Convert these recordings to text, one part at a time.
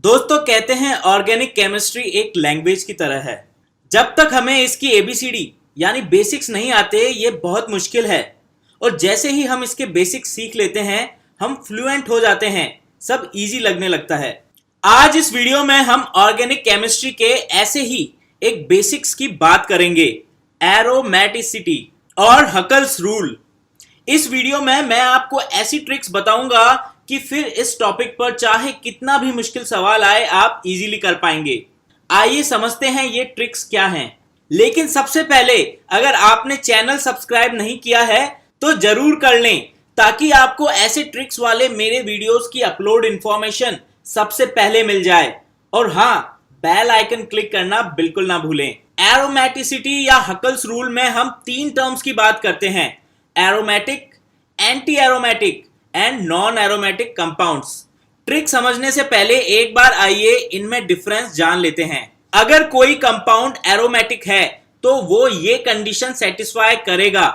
दोस्तों कहते हैं ऑर्गेनिक केमिस्ट्री एक लैंग्वेज की तरह है। जब तक हमें इसकी एबीसीडी यानी बेसिक्स नहीं आते ये बहुत मुश्किल है। और जैसे ही हम इसके बेसिक्स सीख लेते हैं हम फ्लुएंट हो जाते हैं, सब इजी लगने लगता है। आज इस वीडियो में हम ऑर्गेनिक केमिस्ट्री के ऐसे ही एक बेसिक्स की बात करेंगे, एरोमेटिसिटी और हकल्स रूल। इस वीडियो में मैं आपको ऐसी ट्रिक्स बताऊंगा कि फिर इस टॉपिक पर चाहे कितना भी मुश्किल सवाल आए आप इजीली कर पाएंगे। आइए समझते हैं ये ट्रिक्स क्या हैं। लेकिन सबसे पहले अगर आपने चैनल सब्सक्राइब नहीं किया है तो जरूर कर लें, ताकि आपको ऐसे ट्रिक्स वाले मेरे वीडियोस की अपलोड इंफॉर्मेशन सबसे पहले मिल जाए। और हाँ, बेल आइकन क्लिक करना बिल्कुल ना भूलें। एरोमेटिसिटी या हकल्स रूल में हम तीन टर्म्स की बात करते हैं, aromatic, anti aromatic and non aromatic compounds. Trick समझने से पहले एक बार आइए इनमें डिफरेंस जान लेते हैं। अगर कोई कंपाउंड एरोमेटिक है तो वो ये कंडीशन सेटिस्फाई करेगा।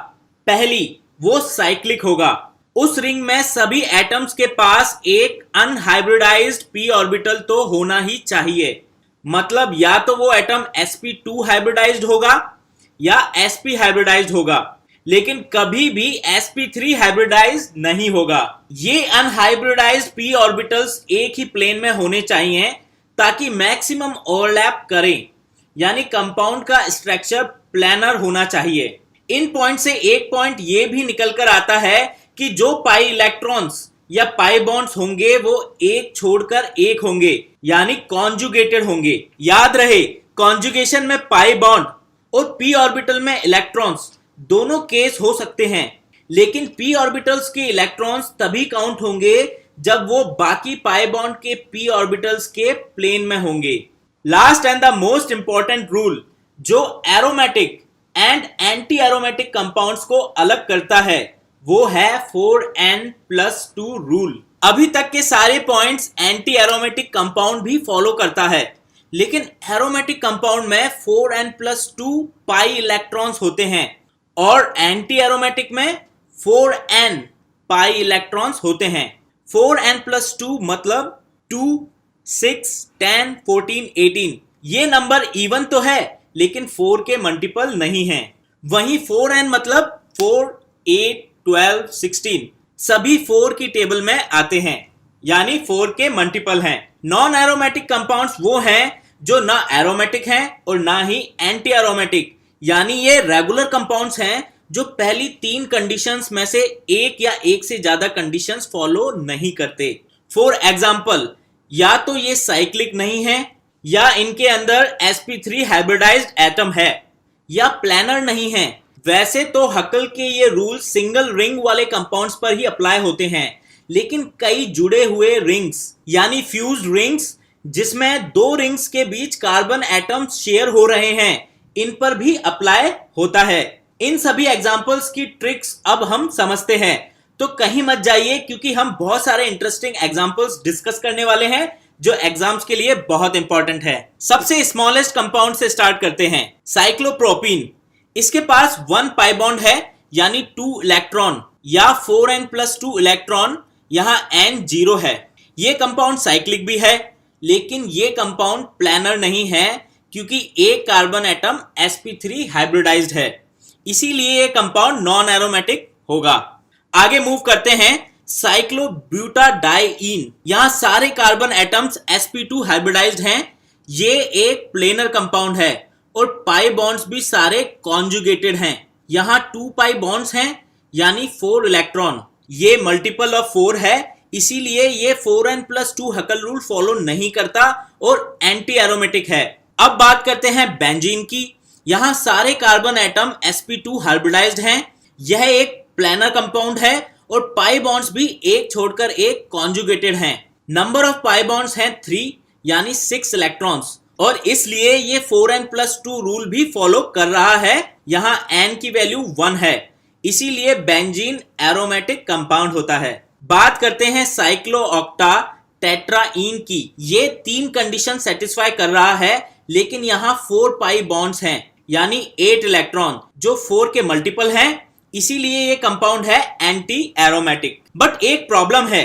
पहली, वो साइक्लिक होगा। उस रिंग में सभी एटम्स के पास एक अनहाइब्रिडाइज्ड p ऑर्बिटल तो होना ही चाहिए। मतलब या तो वो एटम sp2 हाइब्रिडाइज्ड होगा या sp हाइब्रिडाइज्ड होगा, लेकिन कभी भी sp3 हाइब्रिडाइज नहीं होगा। ये अनहाइब्रिडाइज्ड p ऑर्बिटल्स एक ही प्लेन में होने चाहिए ताकि मैक्सिमम ओवरलैप करें, यानी कंपाउंड का स्ट्रक्चर प्लानर होना चाहिए। इन पॉइंट से एक पॉइंट ये भी निकल कर आता है कि जो पाई इलेक्ट्रॉन्स या पाई बॉन्ड्स होंगे वो एक छोड़कर एक होंगे, यानी कॉन्जुगेटेड होंगे। याद रहे, कॉन्जुगेशन में पाई बॉन्ड और p ऑर्बिटल में इलेक्ट्रॉन्स दोनों केस हो सकते हैं, लेकिन p ऑर्बिटल्स के इलेक्ट्रॉन्स तभी काउंट होंगे जब वो बाकी पाई बॉन्ड के p ऑर्बिटल्स के प्लेन में होंगे। Last and the most important rule जो aromatic and anti aromatic compounds को अलग करता है वो है 4n+2 रूल। अभी तक के सारे पॉइंट्स एंटी एरोमेटिक कंपाउंड भी फॉलो करता है, लेकिन एरोमेटिक कंपाउंड में 4n+2 पाई इलेक्ट्रॉन्स होते हैं और एंटी एरोमेटिक में 4n पाई इलेक्ट्रॉन्स होते हैं। 4n+2 मतलब 2, 6, 10, 14, 18। ये नंबर इवन तो है लेकिन 4 के मल्टीपल नहीं है। वहीं 4n मतलब 4, 8, 12, 16 सभी 4 की टेबल में आते हैं, यानी 4 के मल्टीपल हैं। नॉन एरोमेटिक कंपाउंड्स वो हैं जो ना एरोमेटिक हैं और ना ही एंटी एरोमेटिक, यानी ये रेगुलर कंपाउंड्स हैं जो पहली 3 कंडीशंस में से एक या एक से ज्यादा कंडीशंस फॉलो नहीं करते। फॉर एग्जांपल, या तो ये साइक्लिक नहीं है, या इनके अंदर sp3 हाइब्रिडाइज्ड एटम है, या प्लानर नहीं है। वैसे तो हकल के ये रूल सिंगल रिंग वाले कंपाउंड्स पर ही अप्लाई होते हैं, लेकिन कई जुड़े हुए रिंग्स यानी फ्यूज्ड रिंग्स जिसमें 2 रिंग्स के बीच कार्बन एटम्स शेयर हो रहे हैं, इन पर भी अप्लाई होता है। इन सभी एग्जांपल्स की ट्रिक्स अब हम समझते हैं, तो कहीं मत जाइए क्योंकि हम बहुत सारे इंटरेस्टिंग एग्जांपल्स डिस्कस करने वाले हैं जो एग्जाम्स के लिए बहुत इंपॉर्टेंट है। सबसे स्मॉलेस्ट कंपाउंड से स्टार्ट करते हैं, साइक्लोप्रोपीन। इसके पास 1 पाई बॉन्ड है, यानी 2 इलेक्ट्रॉन या 4n+2 इलेक्ट्रॉन, यहां n 0 है। ये कंपाउंड साइक्लिक भी है, लेकिन ये कंपाउंड प्लानर नहीं है क्योंकि एक कार्बन एटम sp3 हाइब्रिडाइज्ड है, इसीलिए ये कंपाउंड नॉन एरोमेटिक होगा। आगे मूव करते हैं, साइक्लोब्यूटाडाइईन। यहां सारे कार्बन एटम्स sp2 हाइब्रिडाइज्ड हैं। ये एक प्लेनर कंपाउंड है और पाई बॉन्ड्स भी सारे कॉन्जुगेटेड हैं। यहां 2 पाई बॉन्ड्स हैं, यानी 4 इलेक्ट्रॉन। ये मल्टीपल ऑफ 4 है, इसीलिए ये 4n+2 हकल रूल फॉलो नहीं करता और एंटी एरोमेटिक है। अब बात करते हैं बेंजीन की। यहां सारे कार्बन एटम sp2 हाइब्रिडाइज्ड हैं। यह एक प्लानर कंपाउंड है और पाई बॉन्ड्स भी एक छोड़कर एक कॉन्जुगेटेड हैं। नंबर ऑफ पाई बॉन्ड्स हैं 3, यानी 6 इलेक्ट्रॉन्स, और इसलिए ये 4n+2 रूल भी फॉलो कर रहा है। यहां n की वैल्यू 1 है, इसीलिए बेंजीन एरोमेटिक कंपाउंड होता है। बात करते हैं साइक्लोऑक्टा टेट्राईन की। ये 3 कंडीशन सेटिस्फाई कर रहा है, लेकिन यहां 4 पाई बॉन्ड्स हैं, यानी 8 इलेक्ट्रॉन, जो 4 के मल्टीपल हैं, इसीलिए ये कंपाउंड है एंटी एरोमेटिक। बट एक प्रॉब्लम है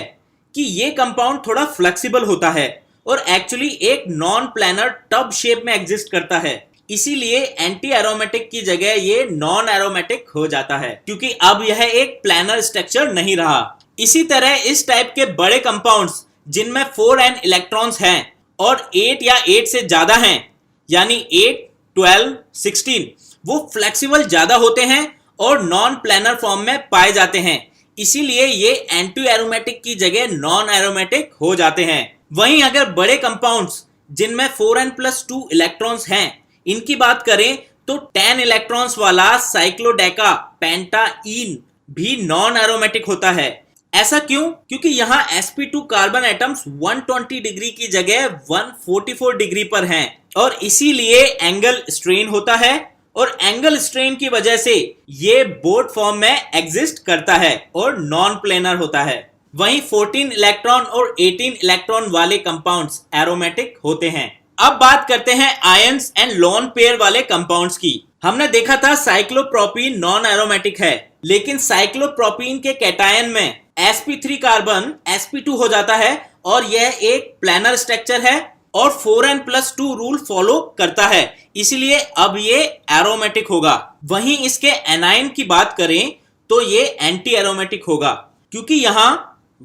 कि ये कंपाउंड थोड़ा फ्लेक्सिबल होता है और एक्चुअली एक नॉन प्लैनर टब शेप में एग्जिस्ट करता है। इसीलिए एंटी एरोमेटिक की जगह ये नॉन एरोमेटिक हो जाता है, क्योंकि अब यह एक प्लैनर स्ट्रक्चर नहीं रहा। इसी तरह इस टाइप के बड़े कंपाउंड्स जिनमें 4n इलेक्ट्रॉन्स हैं और 8 या 8 से ज्यादा हैं, यानी 8, 12, 16, वो फ्लेक्सिबल ज्यादा होते हैं और नॉन प्लैनर फॉर्म में पाए जाते हैं। इसीलिए ये एंटी एरोमेटिक की जगह नॉन एरोमेटिक हो जाते हैं। वहीं अगर बड़े कंपाउंड्स जिनमें 4n+2 इलेक्ट्रॉन्स हैं, इनकी बात करें तो 10 इलेक्ट्रॉन्स वाला साइक्लोडेका पेंटाइन भी नॉन एरोमेटिक होता है। ऐसा क्यों? क्योंकि यहाँ sp2 कार्बन एटम्स 120 डिग्री की जगह 144 डिग्री पर हैं और इसीलिए एंगल स्ट्रेन होता है और एंगल स्ट्रेन की वजह से ये बोट फॉर्म में एग्जिस्ट करता है और नॉन प्लेनर होता है। वहीं 14 इलेक्ट्रॉन और 18 इलेक्ट्रॉन वाले कंपाउंड्स एरोमेटिक होते हैं। अब बात करते हैं आयंस एंड लोन पेयर वाले कंपाउंड्स की। हमने देखा था साइक्लोप्रोपीन नॉन एरोमेटिक है, लेकिन साइक्लोप्रोपीन के कैटायन में sp3 कार्बन sp2 हो जाता है और यह एक प्लैनर स्ट्रक्चर है और 4n+2 रूल फॉलो करता है, इसलिए अब ये एरोमेटिक होगा। वहीं इसके एनाइन की बात करें तो ये एंटी एरोमेटिक होगा, क्योंकि यहाँ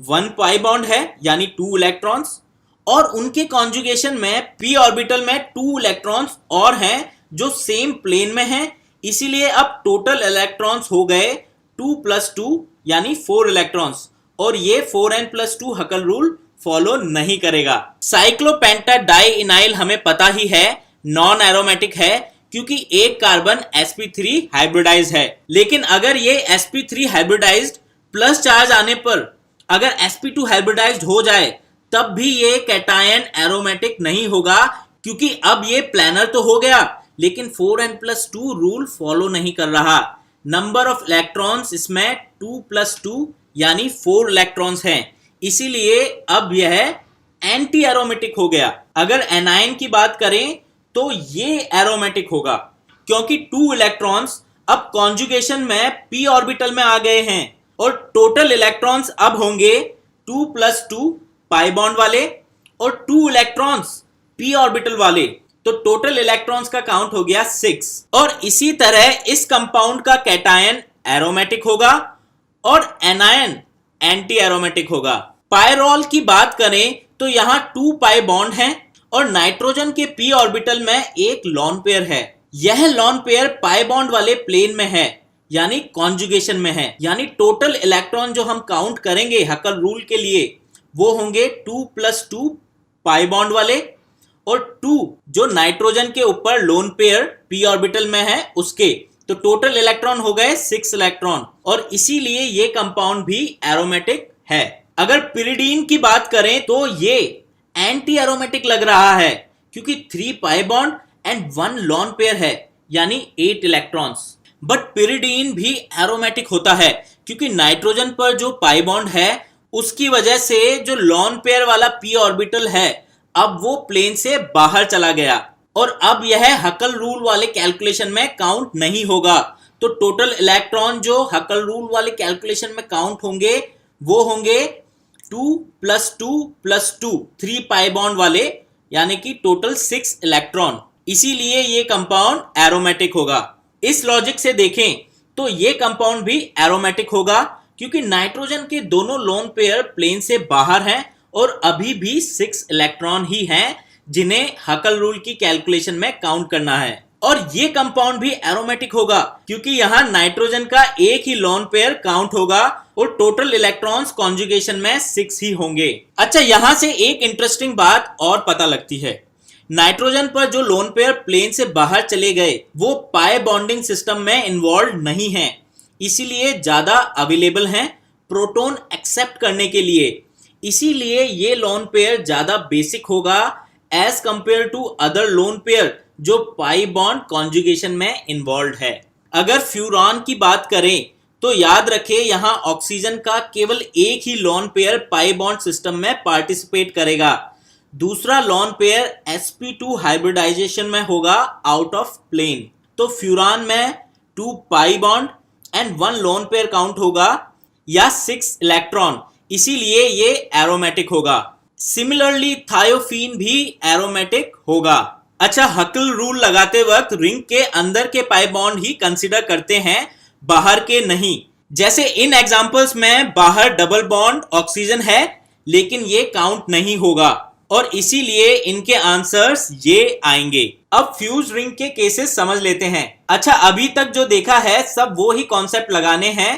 1 पाई बॉन्ड है यानी 2 इलेक्ट्रॉन्स और उनके कॉन्जुगेशन में p ऑर्बिटल में 2 इलेक्ट्रॉन्स और हैं जो सेम प्लेन में हैं, इसीलिए अब टोटल इलेक्ट्रॉन्स हो गए 2+2 यानी 4 इलेक्ट्रॉन्स और ये 4n+2 हकल रूल फॉलो नहीं करेगा। साइक्लोपेंटाडाइइनाइल हमें पता ही है नॉन एरोमेटिक है, क्योंकि एक कार्बन sp3 हाइब्रिडाइज है। लेकिन अगर ये sp3 हाइब्रिडाइज्ड प्लस चार्ज आने पर अगर sp2 हाइब्रिडाइज्ड हो जाए तब भी ये कैटायन एरोमेटिक नहीं होगा, क्योंकि अब ये प्लैनर तो हो गया लेकिन 4n+2 रूल फॉलो नहीं कर रहा। नंबर ऑफ इलेक्ट्रॉन्स इसमें 2+2 यानी 4 इलेक्ट्रॉन्स हैं, इसीलिए अब यह एंटी एरोमेटिक हो गया। अगर एनाइन की बात करें तो ये एरोमेटिक होगा, क्योंकि 2 इलेक्ट्रॉन्स अब कॉन्जुगेशन में p ऑर्बिटल में आ गए हैं और टोटल इलेक्ट्रॉन्स अब होंगे 2+2 पाई बॉन्ड वाले और 2 इलेक्ट्रॉन्स p ऑर्बिटल वाले, तो टोटल इलेक्ट्रॉन्स का काउंट हो गया 6। और इसी तरह इस कंपाउंड का कैटायन एरोमेटिक होगा और एनायन एंटी एरोमेटिक होगा। पायरोल की बात करें तो यहाँ 2 पाई बॉन्ड हैं और नाइट्रोजन के p ऑर्बिटल में एक लॉन पेयर है। यह लॉन पेयर पाई बॉन्ड वाले प्लेन में है यानी कॉन्जुगेशन में है, यानी टोटल इलेक्ट्रॉन जो हम काउंट करेंगे हकल रूल के लिए वो होंगे 2+2 पाई बॉन्ड वाले और 2 जो नाइट्रोजन के ऊपर लोन पेयर p ऑर्बिटल में है उसके, तो टोटल इलेक्ट्रॉन हो गए 6 इलेक्ट्रॉन और इसीलिए ये कंपाउंड भी एरोमेटिक है। अगर पिरिडीन की बात करें तो ये एंटी एरोमेटिक लग रहा है, क्योंकि 3 पाई बॉन्ड एंड 1 लॉन पेयर है यानी 8 इलेक्ट्रॉन्स। बट पिरिडीन भी एरोमेटिक होता है, क्योंकि नाइट्रोजन पर जो पाई बॉन्ड है उसकी वजह से जो लॉन पेयर वाला p ऑर्बिटल है अब वो प्लेन से बाहर चला गया और अब यह हकल रूल वाले कैलकुलेशन में काउंट नहीं होगा। तो टोटल इलेक्ट्रॉन जो हकल रूल वाले कैलकुलेशन में काउंट होंगे वो होंगे 2+2+2 3 पाई बॉन्ड वाले, यानी कि टोटल 6 इलेक्ट्रॉन, इसीलिए ये कंपाउंड एरोमेटिक होगा। इस लॉजिक से देखें तो ये कंपाउंड भी एरोमेटिक होगा, क्योंकि नाइट्रोजन के दोनों लोन पेयर प्लेन से बाहर हैं और अभी भी 6 इलेक्ट्रॉन ही हैं जिन्हें हकल रूल की कैलकुलेशन में काउंट करना है। और ये कंपाउंड भी एरोमेटिक होगा, क्योंकि यहाँ नाइट्रोजन का एक ही लोन पेयर काउंट होगा और टोटल इलेक्ट्रॉन्स कॉन्जुगेशन में 6 ही होंगे। अच्छा, यहाँ से एक इंटरेस्टिंग बात और पता लगती है। नाइट्रोजन पर जो लोन पेयर प्लेन से बाहर चले गए वो पाई बॉन्डिंग सिस्टम में इन्वॉल्व नहीं है, इसीलिए ज्यादा अवेलेबल हैं प्रोटॉन एक्सेप्ट करने के लिए, इसीलिए ये लोन पेयर ज्यादा बेसिक होगा as compared to other lone pair जो पाई बॉन्ड कॉन्जुगेशन में इन्वॉल्व है। अगर फ्यूरॉन की बात करें तो याद रखें यहाँ ऑक्सीजन का केवल एक ही lone pair pi bond system में पार्टिसिपेट करेगा, दूसरा लोन पेयर sp2 हाइब्रिडाइजेशन में होगा आउट ऑफ प्लेन। तो फ्यूरान में 2 pi bond and 1 lone pair count होगा या 6 इलेक्ट्रॉन, इसीलिए ये एरोमेटिक होगा। सिमिलरली थायोफीन भी एरोमेटिक होगा। अच्छा, हकल रूल लगाते वक्त रिंग के अंदर के पाई बॉन्ड ही कंसीडर करते हैं, बाहर के नहीं। जैसे इन एग्जांपल्स में बाहर डबल बॉन्ड ऑक्सीजन है, लेकिन ये काउंट नहीं होगा और इसीलिए इनके आंसर्स ये आएंगे। अब फ्यूज रिंग के केसेस समझ लेते हैं। अच्छा, अभी तक जो देखा है सब वो ही कॉन्सेप्ट लगाने हैं,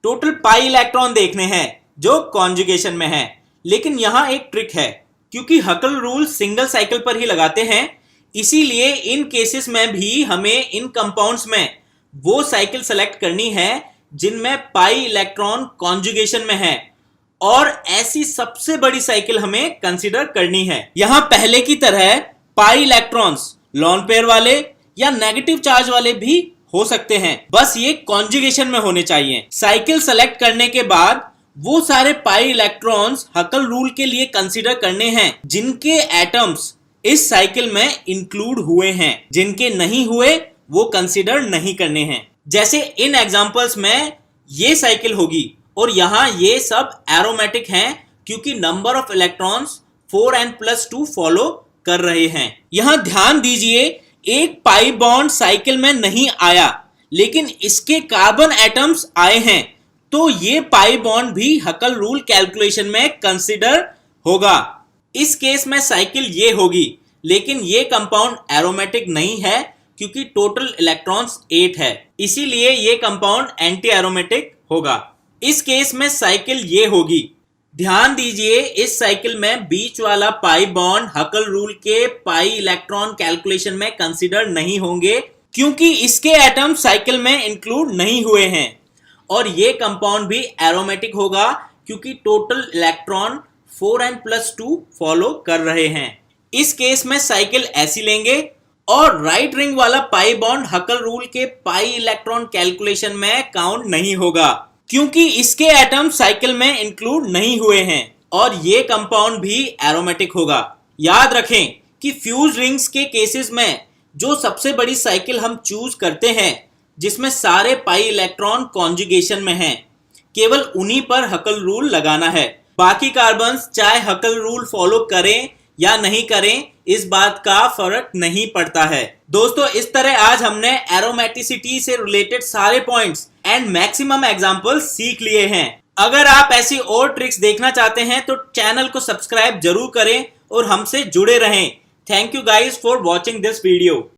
टोटल पाई इलेक्ट्रॉन देखने हैं जो कॉन्जुगेशन में है। लेकिन यहां एक ट्रिक है, क्योंकि हकल रूल सिंगल साइकिल पर ही लगाते हैं, इसीलिए इन केसेस में भी हमें इन कंपाउंड्स में वो साइकिल सेलेक्ट करनी है जिनमें पाई इलेक्ट्रॉन कॉन्जुगेशन में है, और ऐसी सबसे बड़ी साइकिल हमें कंसीडर करनी है। यहां पहले की तरह पाई इलेक्ट्रॉन्स लॉन पेयर वाले या नेगेटिव चार्ज वाले भी हो सकते हैं, बस ये कॉन्जुगेशन में होने चाहिए। साइकिल सेलेक्ट करने के बाद वो सारे पाई इलेक्ट्रॉन्स हकल रूल के लिए कंसीडर करने हैं जिनके एटम्स इस साइकिल में इंक्लूड हुए हैं, जिनके नहीं हुए वो कंसीडर नहीं करने हैं। जैसे इन एग्जांपल्स में ये साइकिल होगी और यहां ये सब एरोमेटिक हैं क्योंकि number of electrons 4n+2 follow कर रहे हैं। यहां ध्यान दीजिए, एक पाई बॉन्ड साइकिल में नहीं आया लेकिन इसके कार्बन एटम्स आए हैं, तो ये पाई बॉन्ड भी हकल रूल कैलकुलेशन में कंसीडर होगा। इस केस में साइकिल ये होगी, लेकिन ये कंपाउंड एरोमेटिक नहीं है क्योंकि टोटल इलेक्ट्रॉन्स 8 है, इसीलिए ये कंपाउंड एंटी एरोमेटिक होगा। इस केस में साइकिल ये होगी। ध्यान दीजिए, इस साइकिल में बीच वाला पाई बॉन्ड हकल रूल के पाई इलेक्ट्रॉन कैलकुलेशन में कंसीडर नहीं होंगे क्योंकि इसके एटम साइकिल में इंक्लूड नहीं हुए हैं, और ये कंपाउंड भी एरोमेटिक होगा क्योंकि टोटल इलेक्ट्रॉन 4n+2 फॉलो कर रहे हैं। इस केस में साइकिल ऐसी लेंगे और राइट रिंग वाला पाई बॉन्ड हकल रूल के पाई इलेक्ट्रॉन कैलकुलेशन में काउंट नहीं होगा क्योंकि इसके एटम साइकिल में इंक्लूड नहीं हुए हैं, और ये कंपाउंड भी एरोमेटिक होगा। याद रखें कि फ्यूज रिंग्स के केसेस में जो सबसे बड़ी साइकिल हम चूज करते हैं जिसमें सारे पाई इलेक्ट्रॉन कॉन्जुगेशन में हैं, केवल उन्हीं पर हकल रूल लगाना है। बाकी कार्बन्स चाहे हकल रूल फॉलो करें या नहीं करें, इस बात का फर्क नहीं पड़ता है। दोस्तों, इस तरह आज हमने एरोमेटिसिटी से रिलेटेड सारे पॉइंट्स एंड मैक्सिमम एग्जांपल सीख लिए हैं। अगर आप ऐसी और ट्रिक्स देखना चाहते हैं तो चैनल को सब्सक्राइब जरूर करें और हमसे जुड़े रहें। Thank you guys for watching this video.